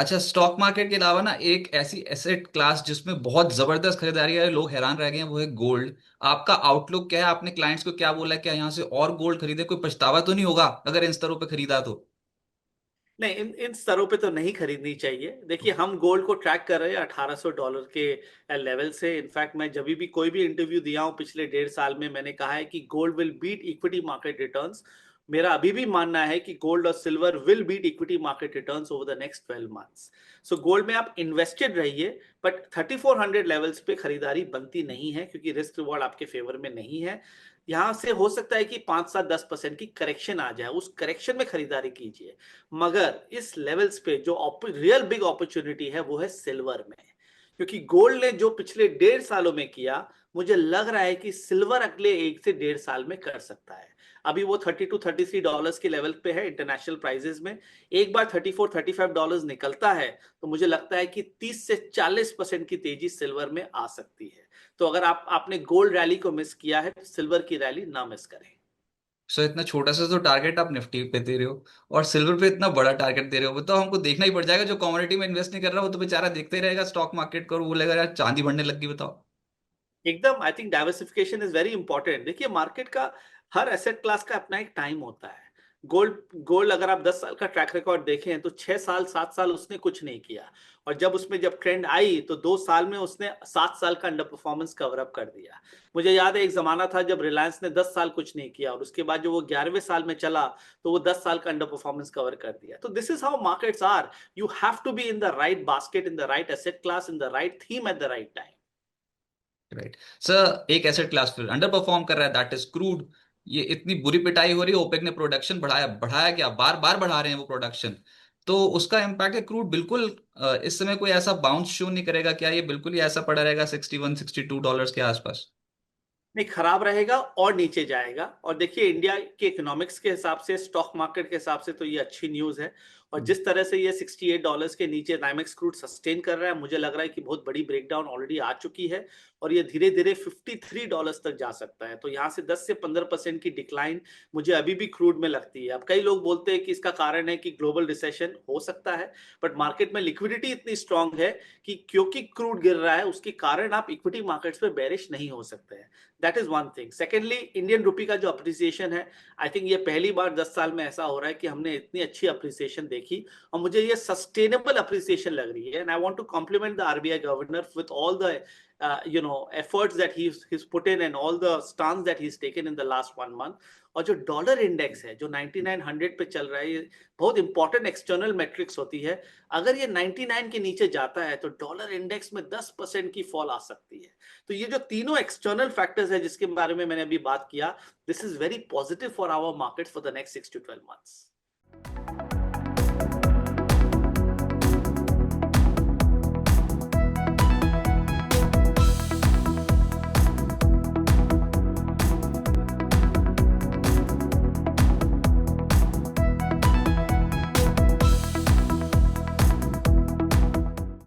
अच्छा, stock market के अलावा ना एक ऐसी एसेट क्लास जिसमें बहुत जबरदस्त खरीदारी है, लोग हैरान रह गए हैं, वो है गोल्ड। आपका आउटलुक क्या है? आपने क्लाइंट्स को क्या बोला है? क्या यहाँ से और गोल्ड खरीदे? कोई पछतावा तो नहीं होगा अगर इन स्तरों पे खरीदा तो? नहीं, इन इन स्तरों पे तो नहीं खरीदनी चाहिए। देखिए, हम गोल्ड को ट्रैक कर रहे हैं $1800 के लेवल से। इनफैक्ट मैं जब भी कोई भी इंटरव्यू दिया हूँ पिछले 1.5 साल में, मैंने कहा है कि gold will beat equity market returns. मेरा अभी भी मानना है कि गोल्ड और silver will beat equity market returns over the next 12 months. So gold में आप इन्वेस्टेड रहिए, बट 3400 लेवल्स पे खरीदारी बनती नहीं है, क्योंकि रिस्क रिवॉर्ड आपके फेवर में नहीं है। यहाँ से हो सकता है कि 5 7 10% की करेक्शन आ जाए, उस करेक्शन में खरीदारी कीजिए। मगर इस लेवल्स पे जो रियल बिग अपॉर्चुनिटी है वो है सिल्वर में, क्योंकि गोल्ड ने जो पिछले 1.5 सालों में किया, मुझे लग रहा है कि सिल्वर अगले 1 से 1.5 साल में कर सकता है। अभी वो $32 to $33 के लेवल पे है इंटरनेशनल प्राइजेस में। एक बार $34 to $35 निकलता है तो मुझे लगता है कि 30 से 40% की तेजी सिल्वर में आ सकती है। तो अगर आपने गोल्ड रैली को मिस किया है, तो सिल्वर की रैली ना मिस करें। सो इतना छोटा सा तो टारगेट आप निफ्टी पे दे रहे हो, और सिल्वर पे इतना बड़ा टारगेट दे रहे हो, वो तो हमको देखना ही पड़ जाएगा। जो कमोडिटी में इन्वेस्ट नहीं कर रहा वो तो बेचारा देखते ही रहेगा स्टॉक मार्केट को, और वो बोलेगा यार चांदी बढ़ने लगी, बताओ। एकदम, I think diversification is very important. देखिए, मार्केट का हर एसेट क्लास का अपना एक टाइम होता है। गोल्ड गोल्ड अगर आप 10 साल का ट्रैक रिकॉर्ड देखें तो 6 साल 7 साल उसने कुछ नहीं किया। और जब ट्रेंड आई तो 2 साल में उसने 7 साल का अंडर परफॉर्मेंस कवर अप कर दिया। मुझे याद है एक जमाना था जब रिलायंस ने 10 साल कुछ नहीं किया, और उसके बाद जो वो 11वें साल में चला तो वो 10 साल का अंडर परफॉर्मेंस कवर कर दिया। तो this is how markets are. You have to be in the right basket, in the right asset class, in the right theme at the right time. Right sir, एक asset class फिर underperform कर रहा है, that is crude. ये इतनी बुरी पिटाई हो रही है, ओपेक ने प्रोडक्शन बढ़ाया बढ़ाया क्या, बार बार बढ़ा रहे हैं वो प्रोडक्शन। तो उसका इम्पैक्ट है क्रूड बिल्कुल। इस समय कोई ऐसा बाउंस शो नहीं करेगा क्या? ये बिल्कुल ही ऐसा पड़ा रहेगा $61 $62 के आसपास? नहीं, खराब रहेगा और नीचे जाएगा। और देखिए, इंडिया के इकोनॉमिक्स के हिसाब से, स्टॉक मार्केट के हिसाब से तो ये अच्छी न्यूज़ है। और जिस तरह से ये $68 के नीचे नाइमेक्स क्रूड सस्टेन कर रहा है, मुझे लग रहा है कि बहुत बड़ी ब्रेकडाउन ऑलरेडी आ चुकी है। और ये धीरे धीरे $53 तक जा सकता है। तो यहाँ से 10 से 15% की डिक्लाइन मुझे अभी भी क्रूड में लगती है। अब कई लोग बोलते हैं कि इसका कारण है कि ग्लोबल रिसेशन हो सकता है, बट मार्केट में लिक्विडिटी इतनी स्ट्रांग है कि क्योंकि क्रूड गिर रहा है उसके कारण आप इक्विटी मार्केट्स पे बेरिश नहीं हो सकते हैं। That is one thing. Secondly, Indian rupee का जो अप्रिसिएशन है, आई थिंक ये पहली बार 10 साल में ऐसा हो रहा है कि हमने इतनी अच्छी अप्रिसिएशन देखी। और मुझे ये सस्टेनेबल अप्रिसिएशन लग रही है। And I want to compliment the RBI governor with all the efforts that he's put in and all the stance that he's taken in the last 1 month. और जो डॉलर इंडेक्स है जो 9900 पे चल रहा है, ये बहुत इंपॉर्टेंट एक्सटर्नल मेट्रिक्स होती है। अगर ये 99 के नीचे जाता है तो डॉलर इंडेक्स में 10% की फॉल आ सकती है। तो ये जो तीनों एक्सटर्नल फैक्टर्स है जिसके बारे में मैंने अभी बात किया, this is very positive for our market for the next 6 to 12 months.